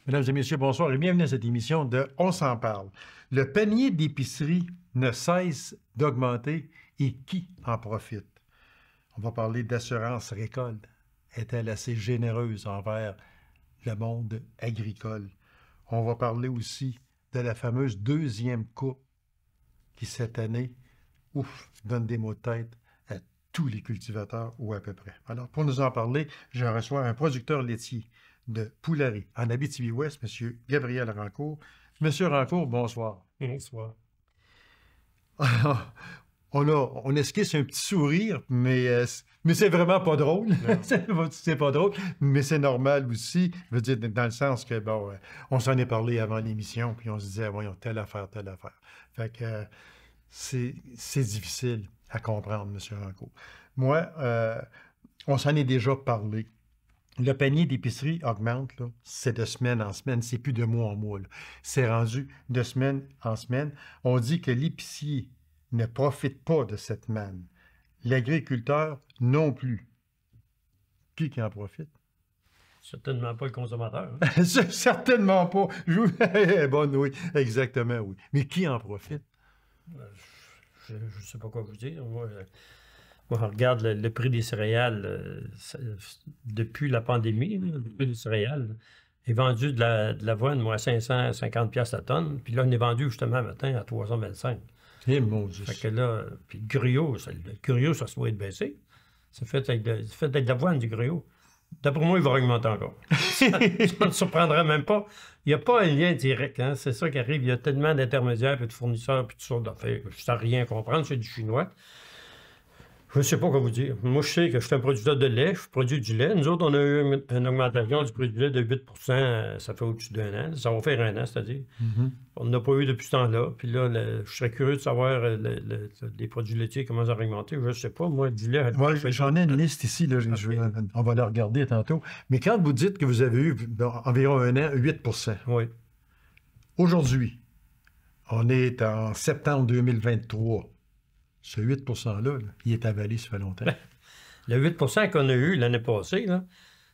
Mesdames et messieurs, bonsoir et bienvenue à cette émission de On s'en parle. Le panier d'épicerie ne cesse d'augmenter et qui en profite? On va parler d'assurance récolte. Est-elle assez généreuse envers le monde agricole? On va parler aussi de la fameuse deuxième coupe qui, cette année, donne des maux de tête à tous les cultivateurs ou à peu près. Alors, pour nous en parler, je reçois un producteur laitier de Poularie en Abitibi-Ouest, M. Gabriel Rancourt. Monsieur Rancourt, bonsoir. Bonsoir. On esquisse un petit sourire, mais c'est vraiment pas drôle. C'est pas drôle, mais c'est normal aussi. Je veux dire, dans le sens que, bon, on s'en est parlé avant l'émission, puis on se disait, voyons, telle affaire, telle affaire. Fait que c'est difficile à comprendre, M. Rancourt. Moi, on s'en est déjà parlé. Le panier d'épicerie augmente, c'est de semaine en semaine, c'est plus de mois en mois. C'est rendu de semaine en semaine. On dit que l'épicier ne profite pas de cette manne. L'agriculteur non plus. Qui en profite? Certainement pas le consommateur. Hein? Certainement pas. Bonne, oui, exactement, oui. Mais qui en profite? Je ne sais pas quoi vous dire. Moi, on regarde le prix des céréales depuis la pandémie. Le prix des céréales est vendu de l'avoine, moi, à 550$ la tonne. Puis là, on est vendu justement matin à 325$. Eh mon Dieu. Fait que là, puis le gruau, ça se doit être baissé. C'est fait avec de l'avoine, du gruau. D'après moi, il va augmenter encore. Ça ne surprendrait même pas. Il n'y a pas un lien direct. Hein? C'est ça qui arrive. Il y a tellement d'intermédiaires, puis de fournisseurs, puis de sortes d'affaires. Je ne sais rien comprendre. C'est du chinois. Je ne sais pas quoi vous dire. Moi, je sais que je suis un producteur de lait. Je produis du lait. Nous autres, on a eu une augmentation du prix du lait de 8%. Ça fait au-dessus d'1 an. Ça va faire 1 an, c'est-à-dire. On n'a pas eu depuis ce temps-là. Puis là, je serais curieux de savoir les produits laitiers, comment ça a augmenté. Je ne sais pas. Moi, du lait... Moi, j'en ai une liste ici. Là, on va la regarder tantôt. Mais quand vous dites que vous avez eu environ 1 an, 8%. Oui. Aujourd'hui, on est en septembre 2023. Ce 8 %-là, il est avalé, ça fait longtemps. Le 8 % qu'on a eu l'année passée,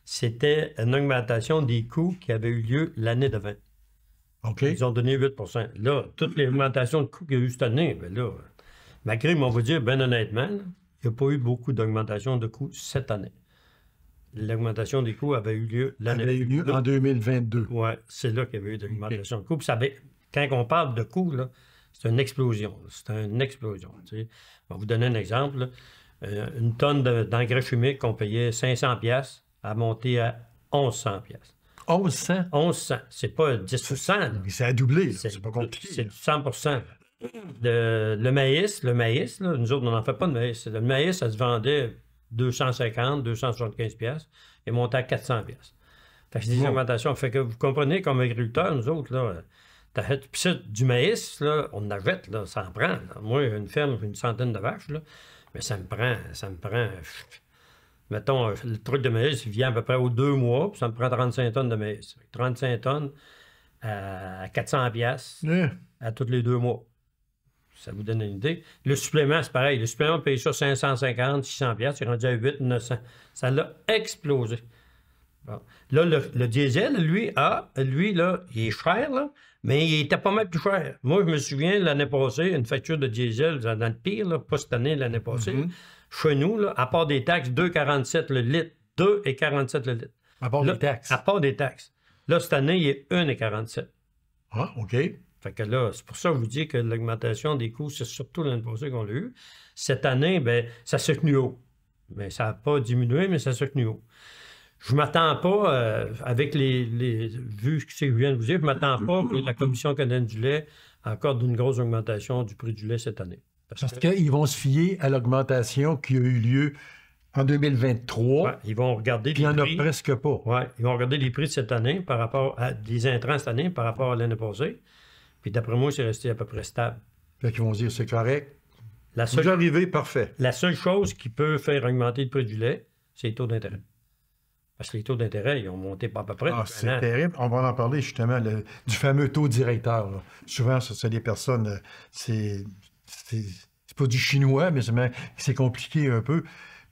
c'était une augmentation des coûts qui avait eu lieu l'année d'avant. OK. Ils ont donné 8 %. Là, toutes les augmentations de coûts qu'il y a eu cette année, bien là, malgré, on va dire, bien honnêtement, il n'y a pas eu beaucoup d'augmentation de coûts cette année. L'augmentation des coûts avait eu lieu l'année en 2022. Oui, c'est là qu'il y avait eu de l'augmentation de coûts. Puis quand on parle de coûts, là, c'est une explosion. C'est une explosion. Tu sais. On va vous donner un exemple. Une tonne d'engrais chimiques qu'on payait 500$ a monté à 1100$. 1100? 1100. C'est pas 10%. Mais ça a doublé. C'est pas compliqué. C'est du 100%. Le maïs, là, nous autres, on n'en fait pas de maïs. Le maïs, ça se vendait 250, 275$. Et monté à 400$. Fait que c'est des augmentations. Fait que vous comprenez, comme agriculteurs, nous autres, là... Puis ça, du maïs, là, on en achète, là, ça en prend. Là. Moi, une ferme, une centaine de vaches, là, mais ça me prend... Mettons, le truc de maïs, il vient à peu près aux 2 mois, puis ça me prend 35 tonnes de maïs. 35 tonnes à 400$ à tous les 2 mois. Ça vous donne une idée. Le supplément, c'est pareil. Le supplément, on paye ça 550, 600$, c'est rendu à 800, 900. Ça l'a explosé. Bon. Là, le diesel, lui, là, il est cher, là, mais il était pas mal plus cher. Moi, je me souviens, l'année passée, une facture de diesel, dans le pire, là, pas cette année, l'année passée, chez nous, là, à part des taxes, 2,47 le litre. 2,47 le litre. À part des taxes? À part des taxes. Là, cette année, il est 1,47. Ah, OK. Fait que là, c'est pour ça que je vous dis que l'augmentation des coûts, c'est surtout l'année passée qu'on l'a eu. Cette année, bien, ça s'est tenu haut. Mais ça n'a pas diminué, mais ça s'est tenu haut. Je ne m'attends pas, avec les vues que je viens de vous dire, je ne m'attends pas que la Commission canadienne du lait accorde une grosse augmentation du prix du lait cette année. Parce qu'ils vont se fier à l'augmentation qui a eu lieu en 2023. Ouais, ils vont regarder les prix. Il n'y en a presque pas. Oui, ils vont regarder les prix de cette année par rapport à des intrants cette année par rapport à l'année passée. Puis d'après moi, c'est resté à peu près stable. Fait qu'ils vont dire c'est correct. Vous arrivez, parfait. La seule chose qui peut faire augmenter le prix du lait, c'est les taux d'intérêt. Parce que les taux d'intérêt, ils ont monté pas à peu près. Ah, c'est terrible. On va en parler justement du fameux taux directeur. Là. Souvent, c'est des personnes, c'est pas du chinois, mais c'est compliqué un peu.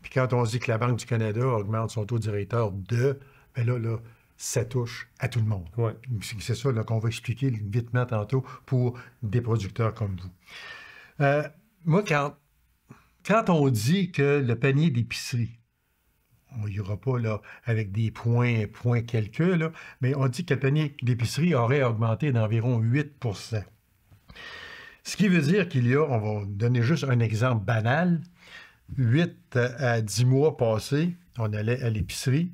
Puis quand on dit que la Banque du Canada augmente son taux directeur bien là, ça touche à tout le monde. Ouais. C'est ça qu'on va expliquer vitement tantôt pour des producteurs comme vous. Moi, quand on dit que le panier d'épicerie, on n'y aura pas là, avec des points quelques, là, mais on dit que le panier d'épicerie aurait augmenté d'environ 8 %. Ce qui veut dire qu'il y a, on va donner juste un exemple banal, 8 à 10 mois passés, on allait à l'épicerie,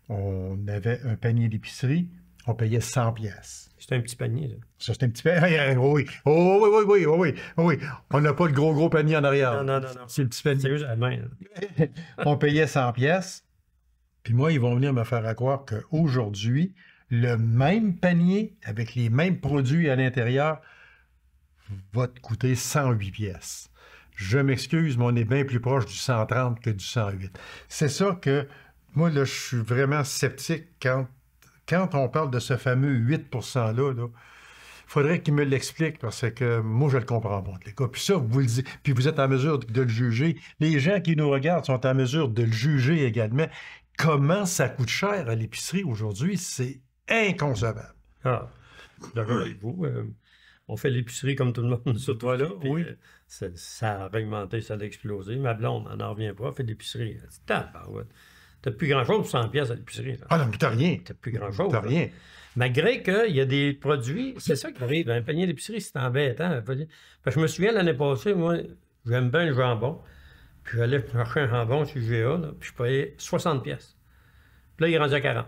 on avait un panier d'épicerie, on payait 100 pièces. C'est un petit panier, là. Ça, c'est un petit panier. Oui. Oh, oui. On n'a pas le gros panier en arrière. Non. C'est le petit panier. C'est juste à la main, là. On payait 100 pièces. Puis moi, ils vont venir me faire croire qu'aujourd'hui, le même panier, avec les mêmes produits à l'intérieur, va te coûter 108 pièces. Je m'excuse, mais on est bien plus proche du 130 que du 108. C'est ça que, moi, là, je suis vraiment sceptique quand on parle de ce fameux 8 %-là. Il faudrait qu'il me l'explique parce que moi, je ne le comprends pas, les gars. Puis ça, vous le dites, puis vous êtes en mesure de le juger. Les gens qui nous regardent sont en mesure de le juger également. Comment ça coûte cher à l'épicerie aujourd'hui, c'est inconcevable. Ah, d'accord avec vous. On fait l'épicerie comme tout le monde, surtout là. Oui. Ça a augmenté, ça a explosé. Ma blonde, elle n'en revient pas, elle fait de l'épicerie. Elle dit, t'as plus grand-chose pour 100 pièces à l'épicerie. Ah non, mais t'as rien. T'as plus grand-chose. T'as rien. Malgré qu'il y a des produits, c'est ça qui arrive. Un panier d'épicerie, c'est embêtant. Parce que je me souviens l'année passée, moi, j'aime bien le jambon. Puis j'allais chercher un jambon sur GA, là, puis je payais 60 pièces. Puis là, il est rendu à 40.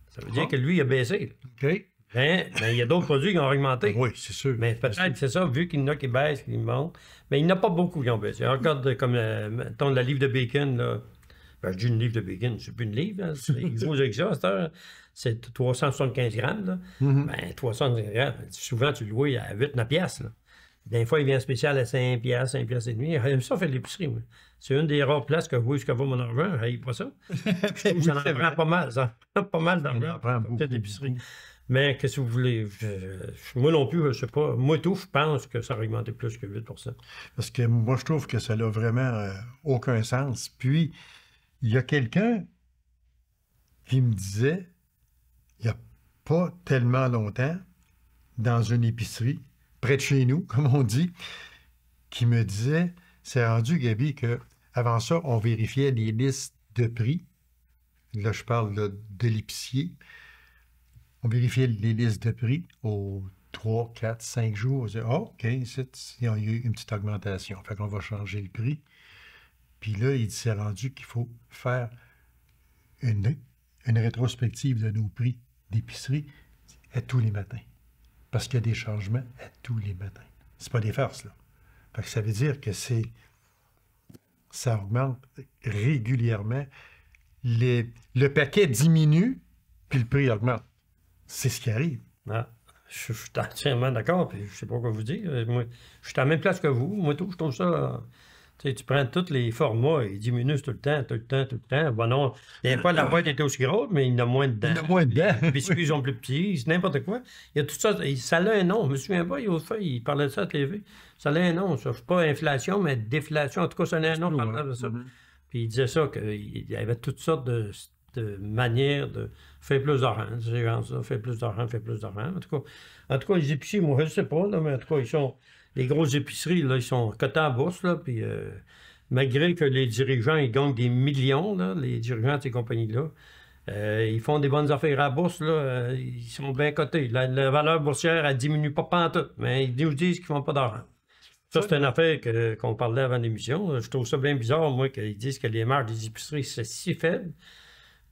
Ça veut dire que lui, il a baissé. OK. Mais il y a d'autres produits qui ont augmenté. Oui, c'est sûr. Mais peut-être, c'est ça, vu qu'il y en a qui baissent, qui montent. Mais il n'y en a pas beaucoup qui ont baissé. Regarde, comme, mettons, la livre de bacon, là. Ben, je dis une livre de bacon, c'est plus une livre. Hein, c'est gros avec ça, c'est 375 grammes. Là. Ben, 375 grammes, souvent, tu le loues à 8-9 piastres. Là. Des fois, il vient spécial à 5 piastres, 5 piastres et demi. J'aime ça, faire de l'épicerie, moi. C'est une des rares places que je vois jusqu'à va mon argent. Je pas ça. Je trouve que ça en prend pas mal, ça. Pas mal d'argent. Peut-être l'épicerie. Mais qu'est-ce que vous voulez? Moi non plus, je ne sais pas. Moi tout, je pense que ça a augmenté plus que 8 %. Parce que moi, je trouve que ça n'a vraiment aucun sens. Puis, il y a quelqu'un qui me disait, il n'y a pas tellement longtemps, dans une épicerie, près de chez nous, comme on dit, qui me disait, c'est rendu, Gaby, qu'avant ça, on vérifiait les listes de prix. Là, je parle là, de l'épicier. On vérifiait les listes de prix aux 3, 4, 5 jours. On disait, oh, OK, il y a eu une petite augmentation. Fait qu'on va changer le prix. Puis là, il s'est rendu qu'il faut faire une rétrospective de nos prix d'épicerie à tous les matins. Parce qu'il y a des changements à tous les matins. C'est pas des farces, là. Fait que ça veut dire que ça augmente régulièrement. Le paquet diminue, puis le prix augmente. C'est ce qui arrive. Ah, je suis entièrement d'accord, puis je sais pas quoi vous dire. Moi, je suis à la même place que vous. Moi, tout, je trouve ça... Tu prends tous les formats, ils diminuent tout le temps. Bon, non, des fois, la boîte était aussi grosse, mais il y en a moins dedans. Il y en a moins dedans. Les biscuits sont plus petits, c'est n'importe quoi. Il y a tout ça. Ça a un nom. Je me souviens pas, il parlait de ça à la TV. Ça a un nom, ça. C'est pas inflation, mais déflation. En tout cas, ça a un nom, parlait de ça. Puis il disait ça, qu'il y avait toutes sortes de manières de faire plus d'argent. C'est genre ça, faire plus d'argent. En tout cas, les épiciers, moi, je ne sais pas, là, mais en tout cas, ils sont... Les grosses épiceries, là, ils sont cotés en bourse, là, puis malgré que les dirigeants, ils gagnent des millions, là, les dirigeants de ces compagnies-là, ils font des bonnes affaires à la bourse, là, ils sont bien cotés. La valeur boursière, elle diminue pas pantoute, mais ils nous disent qu'ils font pas d'argent. Ça, c'est une affaire qu'on parlait avant l'émission. Je trouve ça bien bizarre, moi, qu'ils disent que les marges des épiceries, c'est si faible.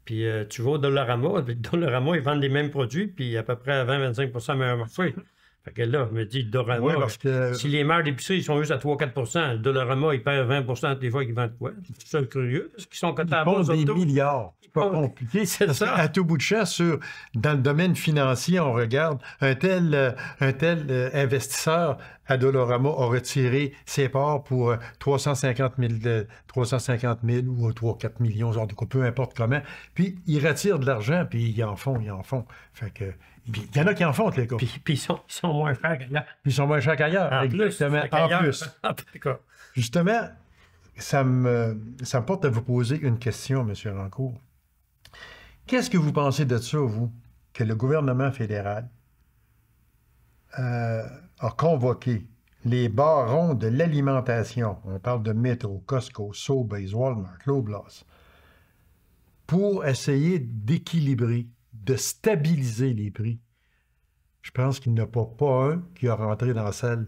Puis tu vas au Dollarama, puis Dollarama, ils vendent les mêmes produits, puis à peu près à 20-25 % meilleur marché. Fait que là, je me dis, Dollarama, si les marges d'épicerie sont juste à 3-4 %, le Dollarama, il perd 20 % des fois qu'ils vendent quoi? C'est curieux, parce qu'ils sont cotés à la bourse. Des milliards. C'est pas compliqué. C'est ça. À tout bout de champ, dans le domaine financier, on regarde un tel investisseur à Dollarama a retiré ses parts pour 350 000 ou 3-4 millions, genre de quoi, peu importe comment. Puis, ils retirent de l'argent, puis ils en font. Fait que... Il y en a qui en font, les gars. Puis ils sont moins chers qu'ailleurs. Puis ils sont moins chers qu'ailleurs. Exactement. En plus. Justement, ça me porte à vous poser une question, M. Rancourt. Qu'est-ce que vous pensez de ça, vous, que le gouvernement fédéral a convoqué les barons de l'alimentation, on parle de Metro, Costco, Sobeys, Walmart, Loblaws, pour essayer d'équilibrer, de stabiliser les prix? Je pense qu'il n'y en a pas un qui a rentré dans la salle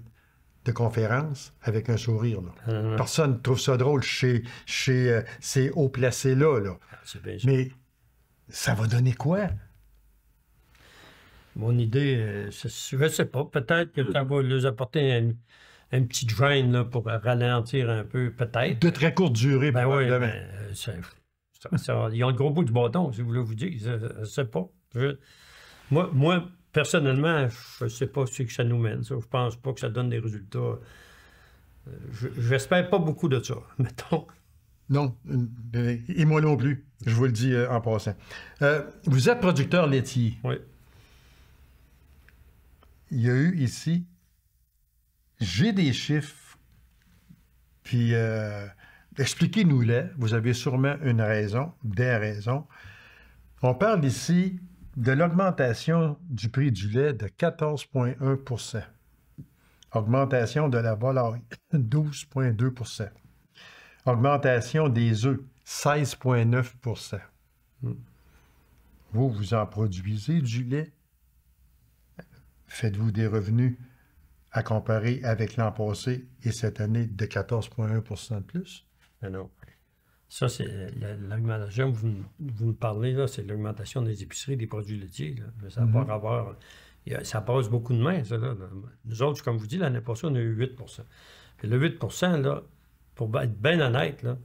de conférence avec un sourire. Là. Personne ne trouve ça drôle chez ces hauts placés-là. Là. Mais ça va donner quoi? Mon idée, je ne sais pas. Peut-être que ça va leur apporter un petit drain là, pour ralentir un peu, peut-être. De très courte durée, ben oui, probablement. ils ont le gros bout du bâton, si vous voulez vous dire. Je ne sais pas. Moi, personnellement, je ne sais pas ce que ça nous mène. Ça. Je ne pense pas que ça donne des résultats. J'espère pas beaucoup de ça, mettons. Non, et moi non plus. Je vous le dis en passant. Vous êtes producteur laitier. Oui. Il y a eu ici, j'ai des chiffres, puis expliquez-nous-les. Vous avez sûrement une raison, des raisons. On parle ici de l'augmentation du prix du lait de 14,1 %. Augmentation de la volaille, 12,2 %. Augmentation des œufs, 16,9 %. Vous en produisez du lait? Faites-vous des revenus à comparer avec l'an passé et cette année de 14,1 % de plus? Non. Ça, c'est l'augmentation que vous me parlez, là, c'est l'augmentation des épiceries, des produits laitiers. Là. Mais ça n'a pas à voir. Ça passe beaucoup de main, ça. Là. Nous autres, comme je vous dis, l'année passée, on a eu 8 %. Puis le 8 % là, pour être bien honnête, là,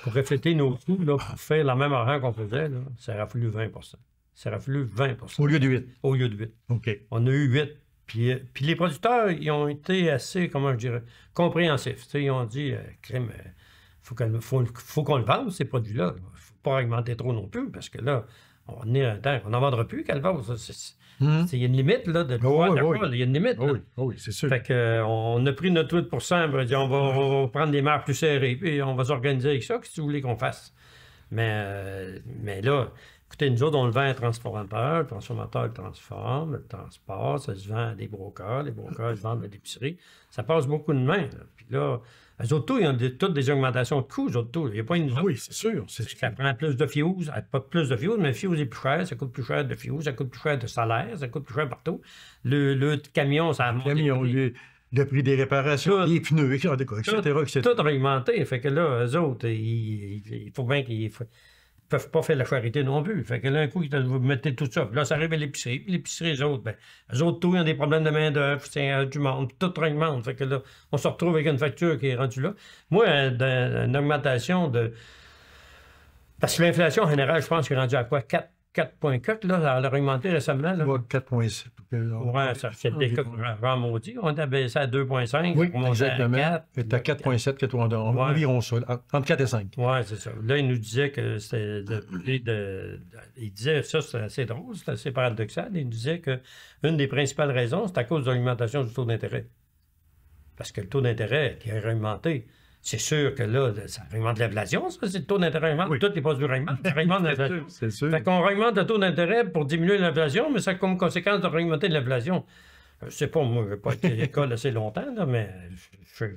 pour refléter nos coûts, là, pour faire la même argent qu'on faisait, là, ça aurait fallu 20 %. Ça aurait fallu 20 % Au lieu de 8. Au lieu de 8. OK. On a eu 8. Puis les producteurs, ils ont été assez, comment je dirais, compréhensifs. T'sais, ils ont dit, crème, faut qu'on le vende, ces produits-là. Il ne faut pas augmenter trop non plus, parce que là, on est à un temps, on n'en vendra plus, Calvaire. Il y a une limite, là, de pouvoir d'achat. Il y a une limite. Oui, c'est sûr. Fait qu'on a pris notre 8 %, on va dire, on va prendre des marges plus serrées, puis on va s'organiser avec ça, qu'est-ce que tu voulais qu'on fasse? Mais là, écoutez, nous autres, on le vend à un transformateur, le transformateur le transforme, le transport, ça se vend à des brokers, les brokers se vendent à l'épicerie. Ça passe beaucoup de main. Là. Puis là, eux autres, ils ont toutes des augmentations de coûts, eux autres. Il n'y a pas une Oui, c'est sûr. Ça prend plus de fuse, pas plus de fuse, mais le fuse est plus cher, ça coûte plus cher de fuse, ça coûte plus cher de salaire, ça coûte plus cher partout. Le camion, ça a monté. Le prix des réparations, les pneus, etc. Tout a augmenté. Fait que là, eux autres, il faut bien qu'ils ne peuvent pas faire la charité non plus. Fait que là, un coup, vous mettez tout ça. Puis là, ça arrive à l'épicerie. Puis l'épicerie, eux autres, tous, ils ont des problèmes de main-d'œuvre, c'est du monde, puis tout augmente. Fait que là, on se retrouve avec une facture qui est rendue là. Moi, une augmentation de. Parce que l'inflation, en général, je pense qu'elle est rendue à quoi? 4,4, là, elle a augmenté récemment. 4,7. Ouais, ça fait des cas vraiment maudits. On a baissé à 2,5. Oui, exactement. C'est à 4,7 que toi, environ ça, entre 4 et 5. Oui, c'est ça. Là, il nous disait que c'était il disait, ça, c'est assez drôle, c'est assez paradoxal. Il nous disait qu'une des principales raisons, c'est à cause de l'augmentation du taux d'intérêt. Parce que le taux d'intérêt qui a augmenté, c'est sûr que là, ça augmente l'inflation, ça, c'est le taux d'intérêt augmente. Oui. Tous les produits augmentent, ça augmente l'inflation. C'est sûr. Fait qu'on augmente le taux d'intérêt pour diminuer l'inflation, mais ça a comme conséquence de augmenter l'inflation. Je ne sais pas, moi, je n'ai pas été à l'école assez longtemps, là, mais...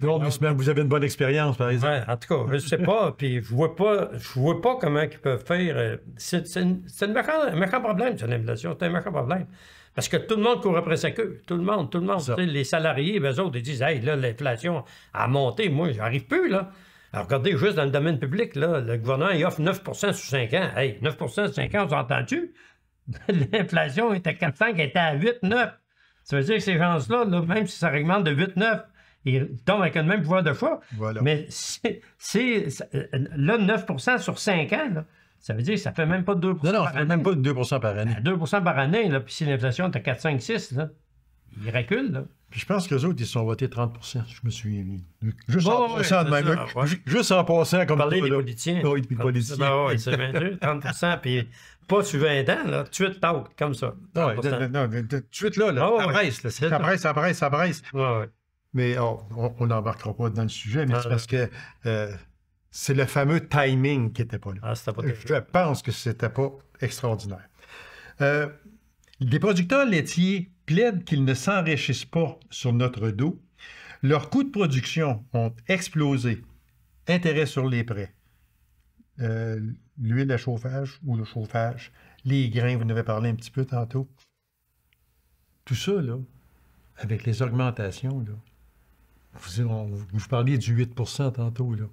Non, mais vous avez une bonne expérience, par exemple. Ouais, en tout cas, je ne sais pas, puis je vois pas comment ils peuvent faire... C'est un méchant problème, c'est l'inflation, c'est un méchant problème. Parce que tout le monde court après sa queue. Tout le monde. Les salariés, eux autres, ils disent « Hey, là, l'inflation a monté. Moi, j'arrive plus, là. » Alors, regardez, juste dans le domaine public, là, le gouvernement, il offre 9 % sur 5 ans. Hey, 9 % sur 5 ans, vous entendez-tu? L'inflation était à 4,5, elle était à 8,9. Ça veut dire que ces gens-là, là, même si ça augmente de 8,9, ils tombent avec le même pouvoir de choix. Voilà. Mais là, 9 % sur 5 ans, là, ça veut dire que ça fait même pas 2 % Non, ça fait même pas 2 % par année. 2 % par année, là, puis si l'inflation est à 4, 5, 6, là, il recule. Là. Puis je pense qu'eux autres, ils se sont votés 30 %, je me souviens. Juste en passant de même. Juste en passant comme parler des politiciens. Oui, des politiciens. Oui, c'est bien sûr, 30 %, puis pas sur 20 ans, là, tout de suite, comme ça. Non, tout de suite, là, ça presse. Ouais. Mais on n'embarquera pas dans le sujet, mais c'est parce que c'est le fameux timing qui n'était pas là. Ah, c'était pas Je pense que c'était pas extraordinaire. Les producteurs laitiers plaident qu'ils ne s'enrichissent pas sur notre dos. Leurs coûts de production ont explosé. Intérêt sur les prêts. L'huile à chauffage ou le chauffage. Les grains, vous en avez parlé un petit peu tantôt. Tout ça, là, avec les augmentations, là, vous parliez du 8 tantôt, là,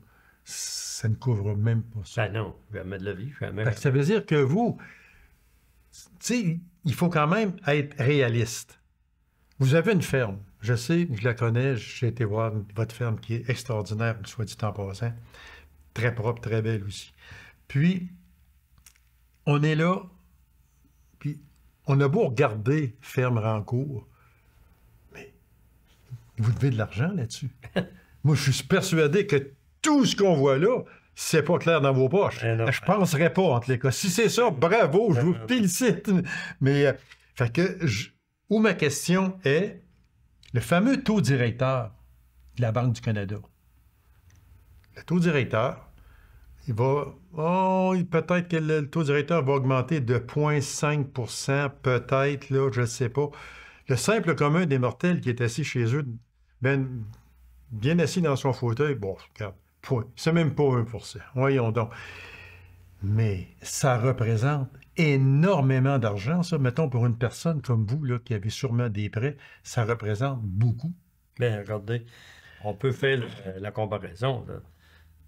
ça ne couvre même pas ça. Ben non, jamais de la vie, jamais. Fait que ça veut dire que vous, tu sais, il faut quand même être réaliste. Vous avez une ferme. Je sais, je la connais, j'ai été voir votre ferme qui est extraordinaire, soit dit en passant. Très propre, très belle aussi. Puis, on est là, puis on a beau regarder Ferme Rancourt, mais vous devez de l'argent là-dessus. Moi, je suis persuadé que tout ce qu'on voit là, c'est pas clair dans vos poches. Je penserais pas, entre les cas. Si c'est ça, bravo, je vous félicite. Mais, fait que, où ma question est, le fameux taux directeur de la Banque du Canada. Le taux directeur, il va... Oh, peut-être que le taux directeur va augmenter de 0,5 %, peut-être, là, je ne sais pas. Le simple commun des mortels qui est assis chez eux, bien assis dans son fauteuil, bon, regarde, point. C'est même pas 1 %. Voyons donc. Mais ça représente énormément d'argent, ça. Mettons, pour une personne comme vous, là, qui avez sûrement des prêts, ça représente beaucoup. Bien, regardez, on peut faire la comparaison, là.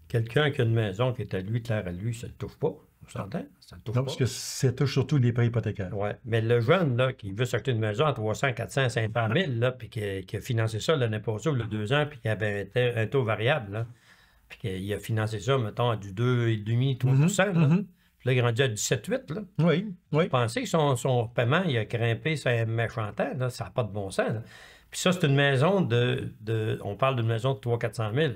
Quelqu'un qui a une maison qui est à lui, claire à lui, ça ne le touche pas. On s'entend? Ça ne touche non, pas. parce que ça touche surtout les prêts hypothécaires. Oui. Mais le jeune, là, qui veut s'acheter une maison à 300, 400, 500 000, là, puis qui a financé ça l'année passée ou le 2 ans, puis qui avait un taux variable, là, puis qu'il a financé ça, mettons, à du 2,5, 3 là. Puis là, il est rendu à 17,8, là. Oui, oui. Vous pensez que son paiement, il a grimpé, c'est un méchant temps, là. Ça n'a pas de bon sens, là. Puis ça, c'est une maison on parle d'une maison de 300 000, 400 000.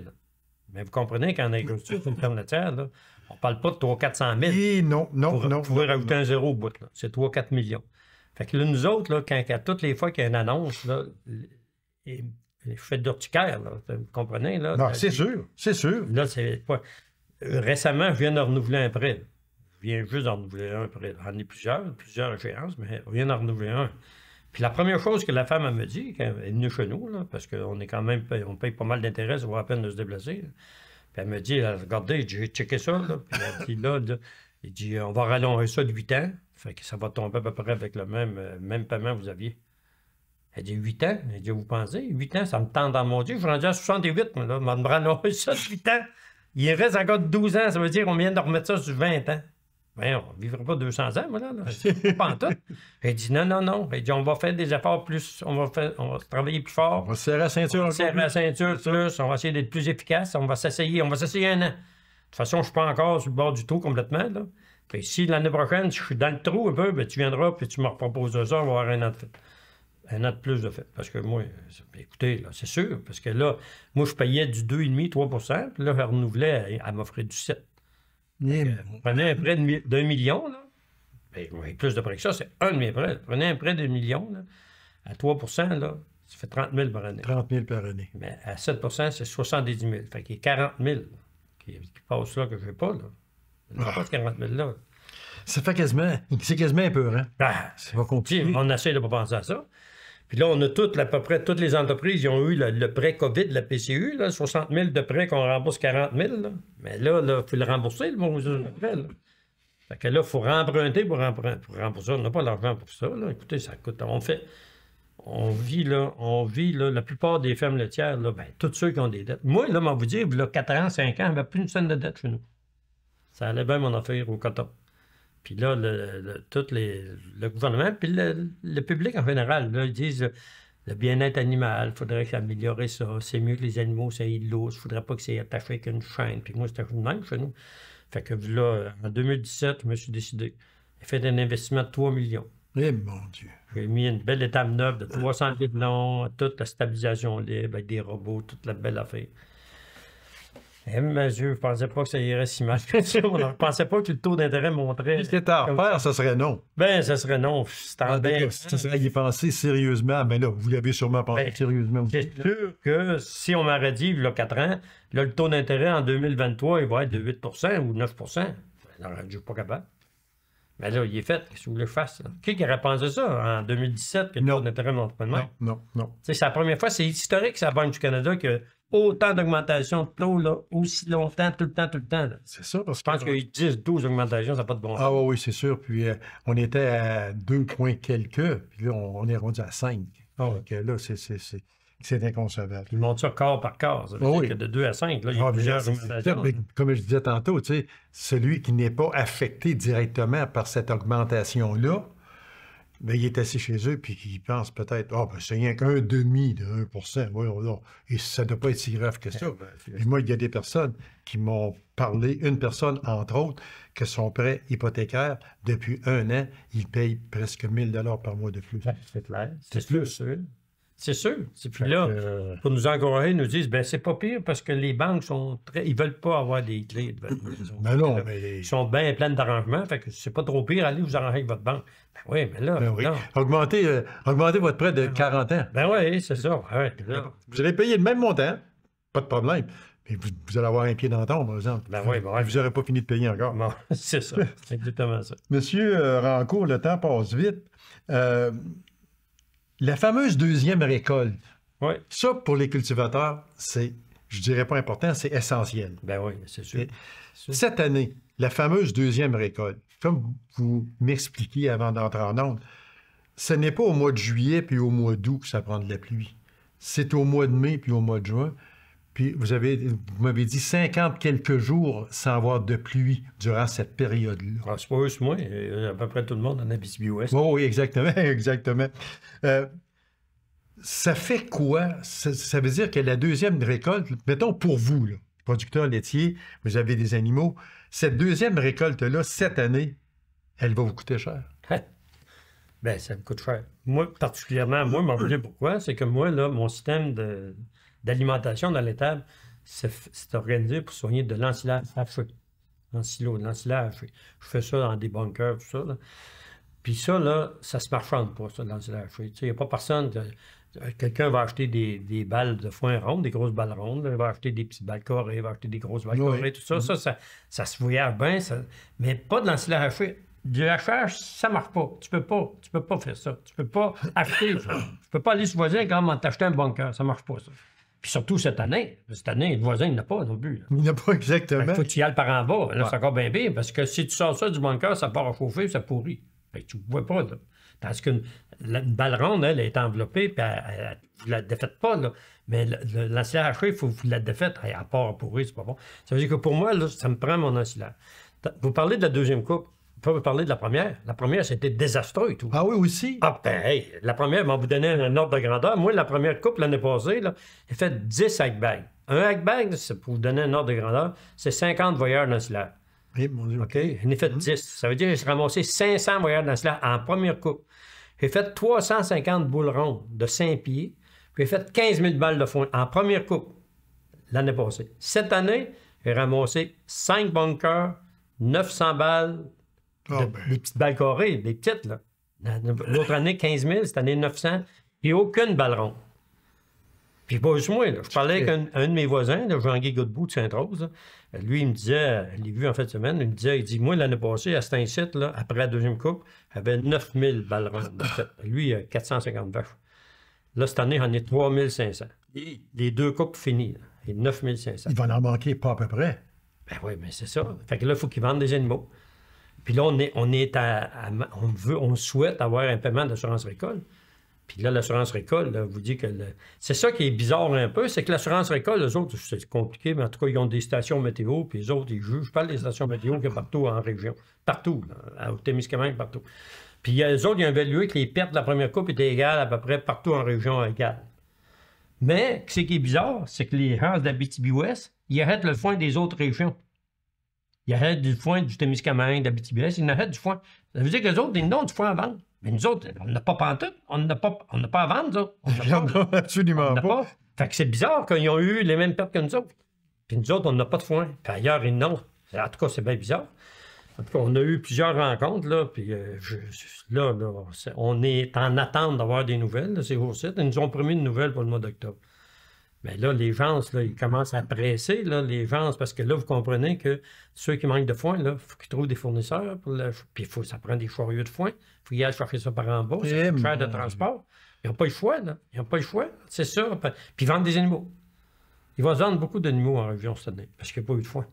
Mais vous comprenez qu'en agriculture, c'est une ferme laitière, là, on ne parle pas de 300 000, 400 000. Et non. Vous pouvez rajouter un zéro au bout, là. C'est 3-4 millions. Fait que là, nous autres, là, toutes les fois qu'il y a une annonce, là, je fais d'urticaire, là, vous comprenez? Là, non, c'est sûr, c'est sûr. Là, c'est pas... Récemment, je viens de renouveler un prêt. Je viens juste d'en renouveler un prêt. J'en ai plusieurs échéances, mais je viens d'en renouveler un. Puis la première chose que la femme elle me dit, quand elle est venue chez nous, là, parce qu'on est quand même, on paye pas mal d'intérêt, ça vaut la peine de se déplacer. Là. Puis elle me dit, regardez, j'ai checké ça, là. Puis elle dit, là, il dit, on va rallonger ça de 8 ans. Fait que ça va tomber à peu près avec le même paiement que vous aviez. Elle dit, 8 ans? Elle dit, vous pensez? 8 ans, ça me tente dans mon Dieu. Je suis rendu à 68, mais là, on va rallonger ça de 8 ans. Il reste encore 12 ans, ça veut dire qu'on vient de remettre ça sur 20 ans. Ben, on ne vivra pas 200 ans, moi, là. Pas en tout. Elle dit non. Elle dit on va faire des efforts plus, on va travailler plus fort. On va serrer la ceinture. On va serrer la ceinture plus, on va essayer d'être plus efficace, on va s'essayer 1 an. De toute façon, je ne suis pas encore sur le bord du trou complètement, là. Puis si l'année prochaine, je suis dans le trou un peu, ben, tu viendras puis tu me reproposes ça, on va avoir 1 an de fait. 1 an de plus de fait. Parce que moi, écoutez, là, c'est sûr, parce que là, moi, je payais du 2,5, 3 %, puis là, elle renouvelait, elle m'offrait du 7. On prenait un prêt d'1 million, là. Bien, oui, plus de prêt que ça, c'est un de mes prêts. Prenez un prêt de 1 million, là, à 3 % là, ça fait 30 000 par année. 30 000 par année. Mais à 7 % c'est 70 000. Fait qu'il y a 40 000 qui passent là que je n'ai pas, là. Je n'ai pas de 40 000 là. Ça fait c'est quasiment un peu, hein? Ça va continuer. On essaie de ne pas penser à ça. Puis là, on a à peu près toutes les entreprises, ils ont eu le prêt COVID, la PCU, là, 60 000 de prêt qu'on rembourse 40 000. Là. Mais là, il faut le rembourser, le bon prêt. Là. Fait que là, il faut remprunter pour rembourser. On n'a pas l'argent pour ça. Là. Écoutez, ça coûte. On vit, là, la plupart des fermes laitières, là, ben, tous ceux qui ont des dettes. Moi, là, vous dire, il y a 4 ans, 5 ans, il n'y avait plus une scène de dette chez nous. Ça allait bien mon affaire au coton. Puis là, le gouvernement, puis le public en général, là, ils disent le bien-être animal, il faudrait améliorer ça. C'est mieux que les animaux, ça aille l'eau. Il ne faudrait pas que c'est attaché avec une chaîne. Puis moi, c'était une même chez nous. Fait que là, en 2017, je me suis décidé. J'ai fait un investissement de 3 millions. Eh mon Dieu. J'ai mis une belle étable neuve de 300 000 long, toute la stabilisation libre, avec des robots, toute la belle affaire. Eh, mais je ne pensais pas que ça irait si mal que ça. On ne pensait pas que le taux d'intérêt monterait. Si c'était à refaire, ça serait non. Ben, ça serait non. Ça serait y penser sérieusement. Mais là, vous l'avez sûrement pensé sérieusement aussi. C'est sûr que si on m'aurait dit, il y a 4 ans, là, le taux d'intérêt en 2023, il va être de 8 ou 9 alors, je ne suis pas capable. Mais là, il est fait. Qu'est-ce que vous voulez que je fasse? Là? Qui aurait pensé ça en 2017 que le taux d'intérêt ne monte pas de même? Non. C'est la première fois, c'est historique, c'est la Banque du Canada que autant d'augmentation de taux, là, aussi longtemps, tout le temps. Là. C'est ça, parce que... Je pense qu'il y a eu 10, 12 augmentations, ça n'a pas de bon sens. Ah oui, c'est sûr. Puis on était à 2 points quelques, puis là, on est rendu à 5. Donc là, c'est inconcevable. Ils montent ça corps par corps. Ça veut dire que de 2 à 5, là, il y a plusieurs augmentations. Comme je disais tantôt, celui qui n'est pas affecté directement par cette augmentation-là, ben, il est assis chez eux puis il pense peut-être c'est rien qu'un demi de 1%. Voilà. Et ça ne doit pas être si grave que ça. Puis moi, il y a des personnes qui m'ont parlé, une personne, entre autres, que son prêt hypothécaire, depuis 1 an, il paye presque 1 000 par mois de plus. C'est clair. C'est plus. C'est sûr. Puis là, pour nous encourager, ils nous disent c'est pas pire parce que les banques sont ils veulent pas avoir des clés. Ben non, mais... Ils sont bien pleines d'arrangements, fait que c'est pas trop pire, allez vous arranger avec votre banque. Ben oui, mais là... oui. Augmentez votre prêt de 40 ans. Ben oui, c'est ça. Ouais, vous allez payer le même montant, pas de problème. Mais vous allez avoir un pied dans la tombe, par exemple. Ben oui, vous n'aurez pas fini de payer encore. Bon, c'est ça. C'est exactement ça. Monsieur Rancourt, le temps passe vite. La fameuse deuxième récolte, ça, pour les cultivateurs, c'est, je dirais pas important, c'est essentiel. Ben oui, c'est sûr. Cette année, la fameuse deuxième récolte, comme vous m'expliquiez avant d'entrer en onde, ce n'est pas au mois de juillet puis au mois d'août que ça prend de la pluie. C'est au mois de mai puis au mois de juin. Puis vous m'avez dit 50 quelques jours sans avoir de pluie durant cette période-là. Ah, c'est pas juste moi, à peu près tout le monde en Abitibi-Ouest. Oui, exactement. Ça fait quoi? Ça veut dire que la deuxième récolte, mettons pour vous, là, producteurs laitiers, vous avez des animaux, cette deuxième récolte-là, cette année, elle va vous coûter cher. Ben, ça me coûte cher. Moi, particulièrement, m'en voulez pourquoi? C'est que moi, là, mon système d'alimentation dans l'étable, c'est organisé pour soigner de l'ensilage haché. En silo, de l'ensilage haché. Je fais ça dans des bunkers, tout ça. Là. Puis ça, là, ça se marchande pas, ça, de l'ensilage haché. Il n'y a pas personne... Quelqu'un va acheter des balles de foin rondes, des grosses balles rondes. Là, il va acheter des petites balles carrées, il va acheter des grosses balles carrées, tout ça. Ça se voyage bien, mais pas de l'ensilage haché. Du hachage, ça marche pas. Tu peux pas faire ça. Tu peux pas acheter. Tu peux pas aller sur le voisin quand t'acheter un bunker. Ça marche pas, ça. Puis surtout cette année. Cette année, le voisin, il n'a pas non plus. Là. Il n'a pas exactement. Il faut que tu y ailles par en bas. Là, c'est encore bien pire parce que si tu sors ça du bunker, ça part à chauffer, ça pourrit. Fait que tu ne vois pas, là. Tandis qu'une balle ronde, elle est enveloppée, puis vous ne la défaites pas, là. Mais l'ensilage haché, il faut que vous la défaites. Elle part à pourrir, c'est pas bon. Ça veut dire que pour moi, là, ça me prend mon ensilage. Vous parlez de la deuxième coupe. On peut parler de la première. La première, c'était désastreux et tout. Ah oui, aussi? Ah ben, hey, la première, on vous donner un ordre de grandeur. Moi, la première coupe, l'année passée, là, j'ai fait 10 hackbags. Un hackbag, c'est pour vous donner un ordre de grandeur, c'est 50 voyeurs d'ensilage. Oui, mon Dieu. OK? J'en ai fait 10. Ça veut dire que j'ai ramassé 500 voyeurs d'ensilage en première coupe. J'ai fait 350 boules rondes de 5 pieds. Puis j'ai fait 15 000 balles de foin en première coupe l'année passée. Cette année, j'ai ramassé 5 bunkers, 900 balles, des petites balles carrées, des petites, là. L'autre année, 15 000, cette année, 900, puis aucune balle ronde. Puis pas juste moi, là. Je parlais avec un de mes voisins, là, Jean-Guy Godbout de Sainte-Rose. Là. Lui, il me disait, je l'ai vu en fin de semaine, il dit, moi, l'année passée, à cet site, là, après la deuxième coupe, j'avais 9 000 balles rondes. Lui, il a 450 vaches. Là, cette année, j'en ai 3 500. Les 2 coupes finies, là. Et 9 500. Il va en manquer pas à peu près. Ben oui, mais c'est ça. Fait que là, il faut qu'ils vendent des animaux. Puis là, on souhaite avoir un paiement d'assurance récolte. Puis là, l'assurance récolte, là, vous dit que... C'est ça qui est bizarre un peu, c'est que l'assurance récolte, eux autres, c'est compliqué, mais en tout cas, ils ont des stations météo, puis les autres, ils jugent. Je parle des stations météo qu'il y a partout en région. Partout, là, au Témiscamingue, partout. Puis eux autres, ils ont évalué que les pertes de la première coupe étaient égales à peu près partout en région égale. Mais, ce qui est bizarre, c'est que les gens d'Abitibi-Ouest, ils arrêtent le foin des autres régions. Ils arrêtent du foin du Témiscamingue, d'Abitibi-Ouest, ils arrêtent du foin. Ça veut dire que les autres, ils n'ont du foin à vendre. Mais nous autres, on n'a pas pantoute. On n'a pas à vendre, ça. Absolument pas. Fait que c'est bizarre qu'ils ont eu les mêmes pertes que nous autres. Puis nous autres, on n'a pas de foin. Puis ailleurs, ils n'ont. En tout cas, c'est bien bizarre. En tout cas, on a eu plusieurs rencontres, là, puis là, on est en attente d'avoir des nouvelles, là, c'est au site. Ils nous ont promis une nouvelle pour le mois d'octobre. Mais là, les gens, là, ils commencent à presser, là, les gens, parce que là, vous comprenez que ceux qui manquent de foin, il faut qu'ils trouvent des fournisseurs. Puis ça prend des chariots de foin. Il faut qu'ils aillent chercher ça par en bas. C'est cher de transport. Ils n'ont pas le choix, là. Ils n'ont pas le choix, c'est ça. Puis ils vendent des animaux. Ils vont se vendre beaucoup d'animaux en région cette année, parce qu'il n'y a pas eu de foin.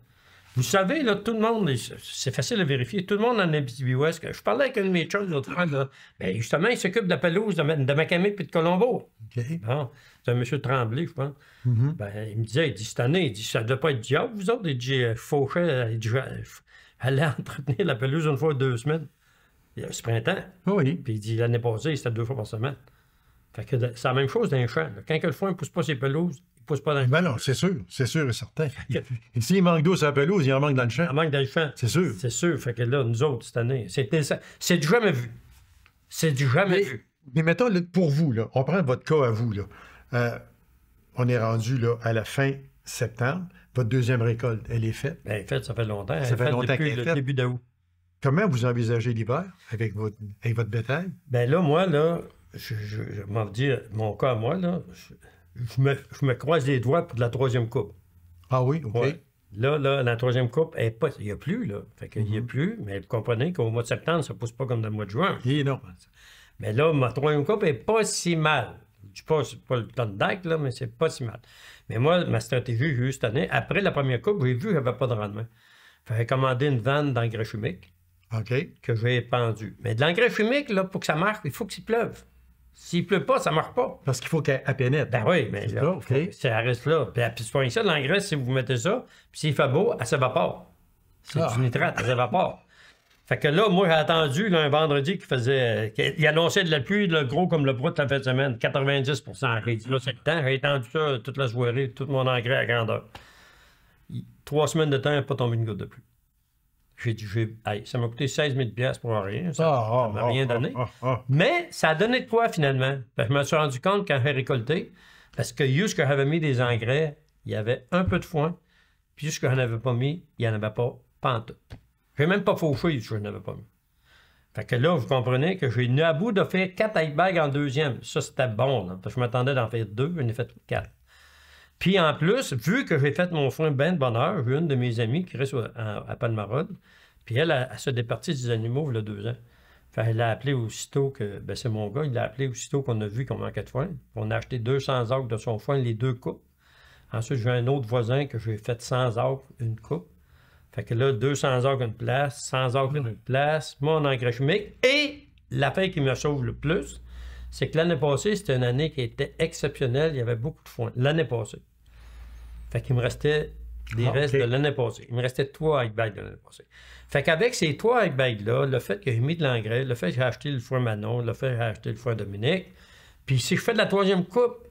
Vous savez, là, tout le monde, c'est facile à vérifier, tout le monde en Abitibi-Ouest. Je parlais avec un de mes chums l'autre fois, là. Bien, justement, il s'occupe de la pelouse de Macamé et de Colombo. OK. Bon, c'est un monsieur Tremblay, je pense. Ben, il me disait, il dit, cette année, il dit, ça ne doit pas être diable, vous autres. Il dit, Fauchet, il dit, allez entretenir la pelouse une fois 2 semaines. C'est printemps. Oui. Puis il dit, l'année passée, c'était 2 fois par semaine. Fait que c'est la même chose dans les champs. Là. Quand le foin ne pousse pas ses pelouses, il ne pousse pas dans les champs. Ben non, c'est sûr et certain. Et s'il manque d'eau sur la pelouse, il en manque dans le champ. Il manque dans le champ. C'est sûr. C'est sûr. Fait que là, nous autres, cette année, c'est du jamais vu. C'est du jamais vu. Mais mettons, là, pour vous, là, on prend votre cas à vous. Là. On est rendu là, à la fin septembre. Votre deuxième récolte, elle est faite. Elle est faite, ça fait longtemps. Ça fait longtemps depuis qu'elle est le faite. début d'août. Comment vous envisagez l'hiver avec votre bétail? Ben là, moi, là, je m'en veux dire, mon cas à moi, là, je me croise les doigts pour de la 3e coupe. Ah oui, OK. Ouais. Là, la 3e coupe, il n'y a plus, là. Fait qu'il n'y a plus, mais vous comprenez qu'au mois de septembre, ça ne pousse pas comme dans le mois de juin. Et non. Mais là, ma 3e coupe n'est pas si mal. Je dis pas, c'est pas le temps de DAC, là, mais c'est pas si mal. Mais moi, ma stratégie que j'ai eue cette année, après la première coupe, j'ai vu qu'il n'y avait pas de rendement. J'ai commandé une vanne d'engrais chimique OK. que j'ai pendue. Mais de l'engrais chimique, là, pour que ça marche, il faut qu'il pleuve. S'il ne pleut pas, ça ne marche pas. Parce qu'il faut qu'elle pénètre. Ben oui, mais C'est là, ça, OK. ça reste là. Puis c'est pas ça, l'engrais, si vous mettez ça, puis s'il fait beau, elle s'évapore. C'est du nitrate, elle s'évapore. Fait que là, moi, j'ai attendu là, un vendredi qu'il annonçait de la pluie, là, gros comme le brut la fin de semaine, 90%. J'ai dit, là, c'est le temps. J'ai attendu ça toute la soirée, tout mon engrais à grandeur. 3 semaines de temps, il n'a pas tombé une goutte de pluie. J'ai dit, hey, ça m'a coûté 16 000 $ pour rien. Ça m'a rien donné. Mais ça a donné de quoi, finalement? Fait que je me suis rendu compte quand j'ai récolté, parce que juste que j'avais mis des engrais, il y avait un peu de foin, puis juste que je n'avais pas mis, il n'y en avait pas en tout. Je n'ai même pas fauché, je n'avais pas mis. Fait que là, vous comprenez que j'ai eu à bout de faire 4 high bags en 2e. Ça, c'était bon, là, parce que je m'attendais d'en faire 2, j'en ai fait 4. Puis en plus, vu que j'ai fait mon foin ben de bonne heure, j'ai une de mes amies qui reste à Palmarod, puis elle se départit des animaux il y a 2 ans. Fait elle l'a appelé aussitôt que, ben c'est mon gars, il l'a appelé aussitôt qu'on a vu qu'on manquait de foin. On a acheté 200 acres de son foin, les 2 coupes. Ensuite, j'ai un autre voisin que j'ai fait 100 acres, une coupe. Fait que là, 200 acres une place, 100 acres une place, mon engrais chimique. Et l'affaire qui me sauve le plus, c'est que l'année passée, c'était une année qui était exceptionnelle. Il y avait beaucoup de foin. L'année passée. Fait qu'il me restait des restes de l'année passée. Il me restait 3 high bags de l'année passée. Fait qu'avec ces 3 high bags-là, le fait que j'ai mis de l'engrais, le fait que j'ai acheté le foin Manon, le fait que j'ai acheté le foin Dominique, puis si je fais de la 3e coupe,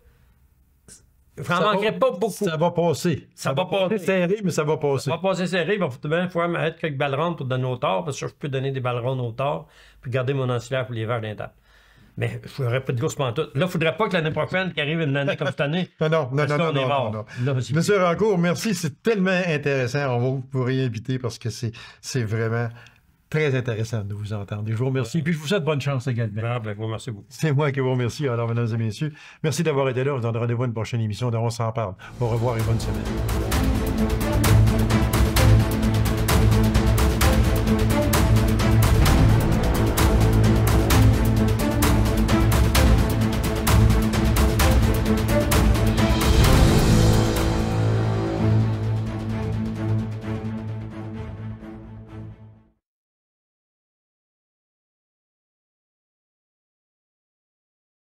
je n'en manquerai pas beaucoup. Ça va passer. Ça va passer serré, mais ça va passer. Ça va passer serré. Il va falloir mettre quelques balles rondes pour donner au tard, parce que je peux donner des balles rondes au tard, puis garder mon ancillaire pour les verres d'un table. Mais je n'aurais pas de grosse pantoute. Là, il ne faudrait pas que l'année prochaine, qu'il arrive une année comme cette année. Non. Là, Monsieur Rancourt, merci. C'est tellement intéressant. On va vous réinviter parce que c'est vraiment très intéressant de vous entendre. Et je vous remercie. Puis je vous souhaite bonne chance également. Ah, ben, merci beaucoup. C'est moi qui vous remercie. Alors, mesdames et messieurs, merci d'avoir été là. On vous donne rendez-vous à une prochaine émission dont on s'en parle. Au revoir et bonne semaine.